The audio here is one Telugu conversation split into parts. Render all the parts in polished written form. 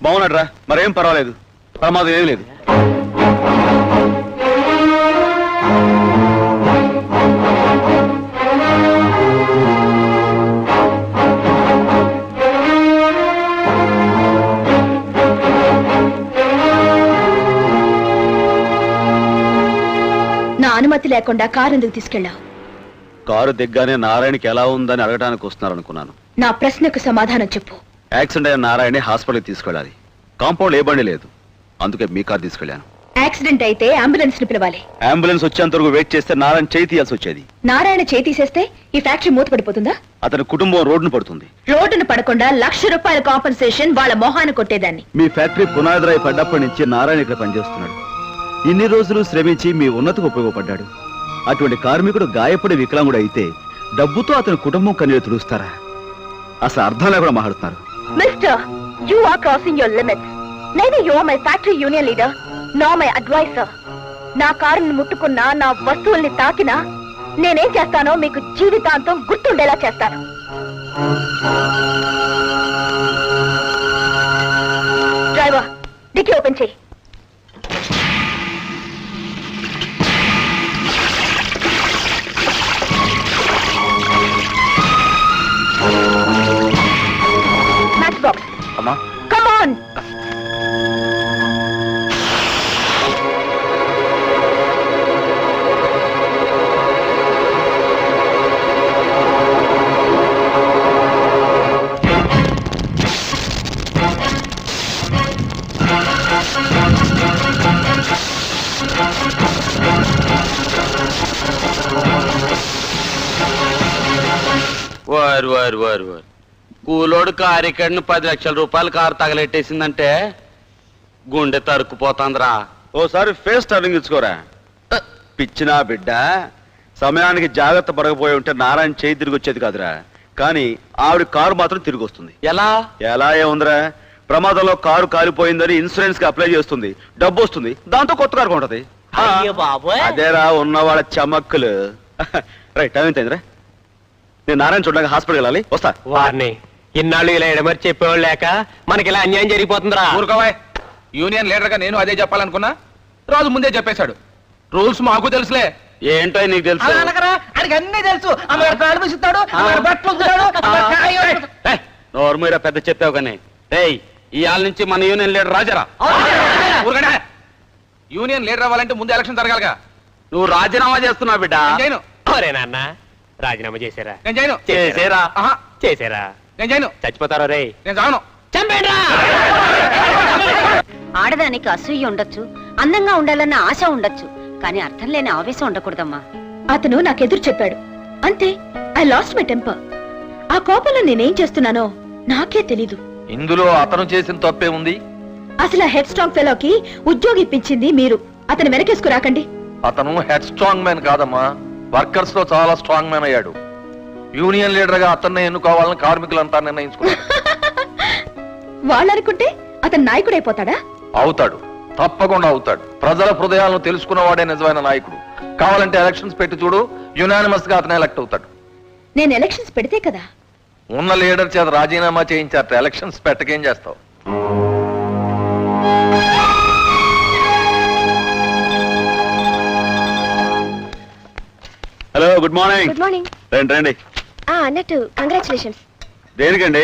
బాగున్నాడు రా, మరేం పర్వాలేదు, ప్రమాదం ఏం లేదు. నా అనుమతి లేకుండా కారు ఎందుకు తీసుకెళ్ళావు? కారు దిగ్గానే నారాయణకి ఎలా ఉందని అడగడానికి వస్తున్నారు అనుకున్నాను. నా ప్రశ్నకు సమాధానం చెప్పు. యాక్సిడెంట్ అయిన నారాయణ హాస్పిటల్కి తీసుకెళ్ళాలి. కాంపౌండ్ ఏ బండి లేదు, అందుకే మీ కారు తీసుకెళ్లాను. యాక్సిడెంట్ అయితే అంబులెన్స్ ని పిలవాలి. అంబులెన్స్ వచ్చేంత వరకు వెయిట్ చేస్తే నారాయణ చేయి తీయాల్సి వచ్చేది. నారాయణ చేయి తీసేస్తే ఈ ఫ్యాక్టరీ మూతపడిపోతుందా? అతని కుటుంబం రోడ్డును పడుతుంది. రోడ్డును పడకుండా ₹1,00,000 కాంపెన్సేషన్ వాళ్ళ మొహాన్ని కొట్టేదాన్ని. మీ ఫ్యాక్టరీ పునాదిరాయి పడ్డప్పటి నుంచి నారాయణ ఇక్కడ పనిచేస్తున్నాడు. ఇన్ని రోజులు శ్రమించి మీ ఉన్నతికి ఉపయోగపడ్డాడు. అటువంటి కార్మికుడు గాయపడి వికలాంగుడు అయితే డబ్బుతో అతని కుటుంబం కన్నీరు తుడుస్తారా? అసలు అర్థం లేకుండా మాట్లాడుతున్నారు. Mister, you are crossing your limits. neither you are my factory union leader nor my advisor. నా కారుని ముట్టుకున్నా, నా వస్తువుల్ని తాకినా నేనేం చేస్తానో మీకు జీవితాంతం గుర్తుండేలా చేస్తాను. డ్రైవర్, డిక్కీ ఓపెన్ చేయి. Match box. అమ్మా, కమ్ ఆన్. వారు వారు వారు వారు కూలోడు కారు ఎక్కడిని ₹10,00,000 కారు తగలెట్టేసిందంటే గుండె తరుక్కుపోతాందిరా. ఓసారి ఫేస్ టర్నింగ్ ఇచ్చుకోరా. పిచ్చినా బిడ్డ, సమయానికి జాగ్రత్త పడకపోయి ఉంటే నారాయణ చేయి తిరిగి వచ్చేది కాదురా. కానీ ఆవిడ కారు మాత్రం తిరిగి వస్తుంది. ఎలా ఎలా ఏముందిరా, ప్రమాదంలో కారు కాలిపోయిందని ఇన్సూరెన్స్ కి అప్లై చేస్తుంది, డబ్బు వస్తుంది, దాంతో కొత్త కారు కొంటది. అదేరా ఉన్నవాళ్ళ చమక్కులు. Right, time ఎంతైందిరా? నేను నారాయణ చూడడానికి హాస్పిటల్ వెళ్ళాలి, వస్తా. వారిని ఇన్నాళ్ళు ఇలా ఎడమరి చెప్పేవాళ్ళు లేక మనకి ఇలా అన్యాయం జరిగిపోతుందిరా. ఊరుకోవా, యూనియన్ లీడర్ గా నేను అదే చెప్పాలనుకున్నా, రాజు ముందే చెప్పేశాడు. రూల్స్ మాకు తెలుసులే. ఏంటో నీకు తెలుసు? అన్ని తెలుసు. నోర్మీరా పెద్ద చెప్పావు కానీ. రేయ్, ఇవాళ నుంచి మన యూనియన్ లీడర్ రాజారా. యూనియన్ లీడర్ అవ్వాలంటే ముందు ఎలక్షన్ జరగాలిగా. నువ్వు రాజీనామా చేస్తున్నావు బిడ్డ. నేను ఒరే నాన్న, రాజీనామా చేశారా? నేను చేయను. చేసేరా? చేశారా? నేను చేయను. చచ్చిపోతారో రే. నేను చావను. ఆడదానికి అసూయ ఉండొచ్చు, అందంగా ఉండాలన్న ఆశ ఉండొచ్చు, కానీ అర్థం లేని ఆవేశం ఉండకూడదమ్మా. అతను నాకెదురు చెప్పాడు, అంతే. I lost my temper. ఆ కోపంలో నేనేం చేస్తున్నానో నాకే తెలీదు. ఇందులో అతను చేసిన తప్పే ఉంది? అసలు ఆ హెడ్ స్ట్రాంగ్ ఫెలోకి ఉద్యోగి ఇప్పించింది మీరు. అతను వెనకేసుకు రాకండి. అతను హెడ్ స్ట్రాంగ్ మ్యాన్ కాదమ్మా, వర్కర్స్ లో చాలా స్ట్రాంగ్ మ్యాన్ అయ్యాడు. యూనియన్ లీడర్ గా అతన్ని ఎన్నుకోవాలని కార్మికులంతా నిర్ణయించుకున్నారు. వాళ్ళనుకుంటే అతను నాయకుడు అయిపోతాడా? అవుతాడు, తప్పకుండా అవుతాడు. ప్రజల హృదయాలను తెలుసుకున్నవాడే నిజమైన నాయకుడు. కావాలంటే ఎలక్షన్స్ పెట్టి చూడు, యునానిమస్ గా అతను ఎలక్ట్ అవుతాడు. నేను ఎలక్షన్స్ పెడితే కదా. ఉన్న లీడర్ చేత రాజీనామా చేయించారట, ఎలక్షన్స్ పెట్టకేం చేస్తావు? Hello, good morning. Good morning. రండి రండి. అన్నట్టు కంగ్రాచులేషన్స్. దేనికండి?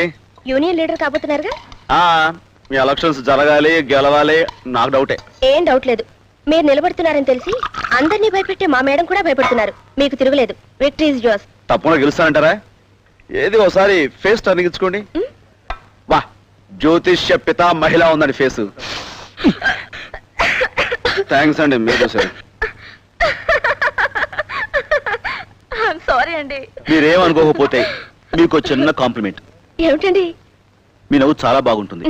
యూనియన్ లీడర్ కాబోతున్నారుగా. మీ ఎలక్షన్స్ జరగాలి, గెలవాలి, నాకు డౌటే. ఏం డౌట్ లేదు. మీరు నిలబడుతున్నారని తెలిసి అందరినీ భయపెట్టే మా మేడం కూడా భయపడుతున్నారు. మీకు తిరుగులేదు. Victory is yours. తప్పకుండా గెలుస్తానంటారా? ఏది ఒకసారి ఫేస్ టర్నింగ్ ఇచ్చుకోండి. వా, జ్యోతిష్య పిత మహిళ ఉందండి ఫేసు. థ్యాంక్స్ అండి, మీరు సార్. సారీ అండి. మీరేమనుకోకపోతే మీకు చిన్న కాంప్లిమెంట్. ఏమిటండి? మీ నవ్వు చాలా బాగుంటుంది.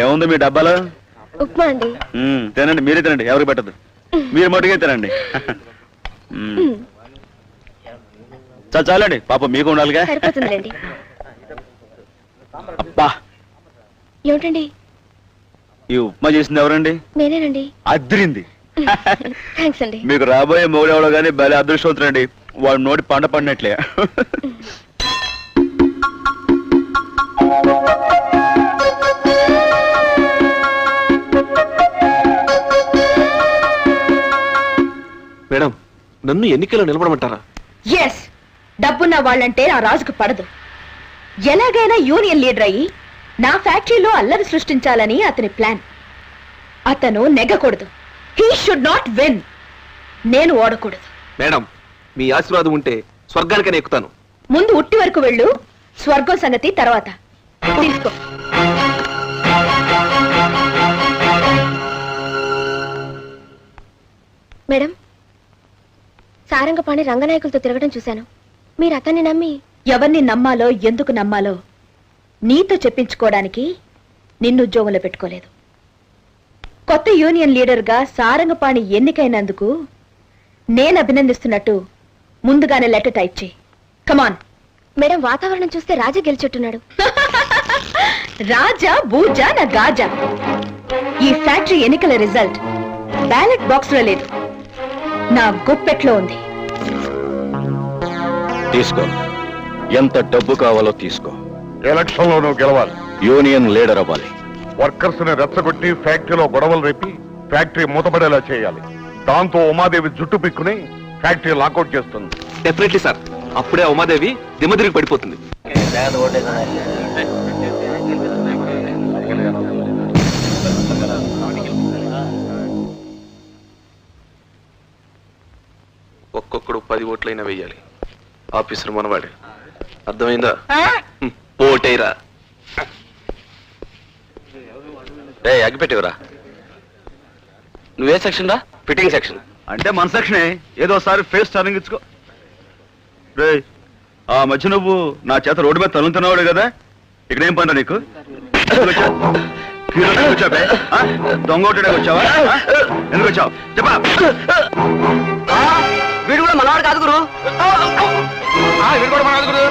ఏముంది మీ డబ్బాలో? ఉప్మా అండి. తినండి, మీరే తినండి, ఎవరికి పెట్టదు. మీరు మటుకే తినండి. చాలండి, పాప మీకు ఉండాలిగా. అబ్బా, ఏమిటండి? ఈ ఉప్మా చేసింది ఎవరండి? నేనేనండి. అద్రింది. థ్యాంక్స్ అండి. మీకు రాబోయే మొగుడెవడో గానీ భలే అదృష్టవంతులండి. వాడు నోటి పండ పడినట్లే. నన్ను ఎన్నికల్లో నిలబడమంటారా? ఎస్, డబ్బున్న వాళ్ళంటే ఆ రాజుకు పడదు. ఎలాగైనా యూనియన్ లీడర్ అయ్యి నా ఫ్యాక్టరీలో అల్లరి సృష్టించాలని అతని ప్లాన్. అతను నెగ్గకూడదు. He should not win. నేను ఓడకూడదు. మేడం, మీ ఆశీర్వాదం ఉంటే స్వర్గానికనే ఎక్కుతాను. ముందు ఉట్టి వరకు వెళ్ళు, స్వర్గం సంగతి తర్వాత. తీసుకో. మేడం, సారంగపాణి రంగనాయకులతో తిరగడం చూశాను. మీరు అతన్ని నమ్మి ఎవరిని నమ్మాలో ఎందుకు నమ్మాలో నీతో చెప్పించుకోవడానికి నిన్ను ఉద్యోగంలో పెట్టుకోలేదు. కొత్త యూనియన్ లీడర్గా సారంగపాణి ఎన్నికైనందుకు నేను అభినందిస్తున్నట్టు ముందుగానే లెటర్ టైప్ చేయి. కమాన్. మేడం, వాతావరణం చూస్తే రాజా గెలిచెట్టున్నాడు. రాజా బూజా నా గాజా. ఈ ఫ్యాక్టరీ ఎన్నికల రిజల్ట్ బ్యాలెట్ బాక్స్ లో లేదు, నా గుప్పెట్లో ఉంది. తీసుకో, ఎంత డబ్బు కావాలో తీసుకో. ఎలక్షన్ లో నువ్వు గెలవాలి. యూనియన్ లీడర్ అవ్వాలి. వర్కర్స్ ని రెచ్చగొట్టి ఫ్యాక్టరీలో గొడవలు రేపి ఫ్యాక్టరీ మూతపడేలా చేయాలి. దాంతో ఉమాదేవి జుట్టు పిక్కుని ఫ్యాక్టరీ లాకౌట్ చేస్తుంది. Definitely sir. అప్పుడే ఉమాదేవి దిమ్మదిరిగి పడిపోతుంది. ఒక్కొక్కడు 10 ఓట్లైనా వెయ్యాలి. ఆఫీసర్ మనవాడే. అర్థమైందా? ఓటేరా. అగ్గిపెట్టేవరా. నువ్వే సెక్షన్ రా? Fitting section. అంటే మన సెక్షనే. ఏదోసారి ఫేస్ టర్నింగ్ ఇచ్చుకో. రే, ఆ మధ్య నువ్వు నా చేత రోడ్డు మీద తలుతున్నావాడు కదా, ఇక్కడ ఏం పని నీకు? వచ్చావే? దొంగ ఒకటే వచ్చావా? ఎందుకు వచ్చావు చెప్పా. వీడు కూడా మనవాడు కాదు గురు. వీడు కూడా మన గురు.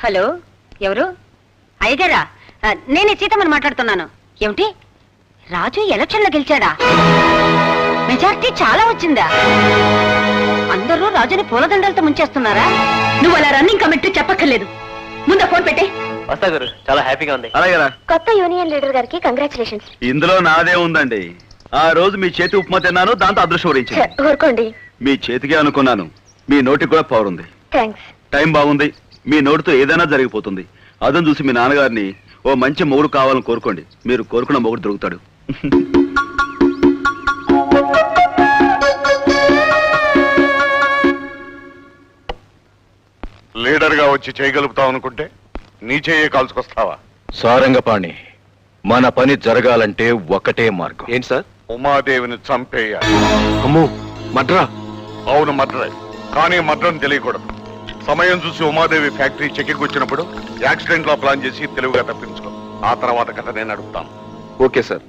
హలో, ఎవరు? అయ్యగారా, నేనే సీతమ్మని మాట్లాడుతున్నాను. ఏమిటి, రాజు ఎలక్షన్లో గెలిచాడా? మెజార్టీ చాలా వచ్చిందా? అందరూ రాజుని పూలదండలతో ముంచేస్తున్నారా? నువ్వు అలా రన్నింగ్ కమిటీ చెప్పక్కర్లేదు. ముందు ఫోన్ పెట్టే. వస్తా గురు, చాలా హ్యాపీగా ఉంది. అలాగేరా. కొత్త యూనియన్ లీడర్ గారికి కంగ్రాచులేషన్స్. ఇందులో నాదే ఉందండి. ఆ రోజు మీ చేతి ఉప్మా తిన్నాను, దాంతో అదృష్టం వరించింది. ఊరుకోండి. మీ చేతికే అనుకున్నాను. మీ నోటికి కూడా పవర్ ఉంది. థ్యాంక్స్. టైం బాగుంది. మీ నోటితో ఏదైనా జరిగిపోతుంది. అదని చూసి మీ నాన్నగారిని ఓ మంచి మొగుడు కావాలని కోరుకోండి, మీరు కోరుకున్న మొగుడు దొరుకుతాడు. లీడర్ గా వచ్చి చేయగలుగుతావు అనుకుంటే నీ చెయ్యే కాల్చుకొస్తావా? సారంగపాణి, మన పని జరగాలంటే ఒకటే మార్గం. ఏంటి సార్? ఉమాదేవిని చంపేయాలి. అమ్మో, మడ్రా. అవును మద్రే, కానీ మద్రం తెలియకూడదు. సమయం చూసి ఉమాదేవి ఫ్యాక్టరీ చెక్కి వచ్చినప్పుడు యాక్సిడెంట్ లో ప్లాన్ చేసి తెలివిగా తప్పించుకో. ఆ తర్వాత కథ నేను అడుగుతాను. Okay sir.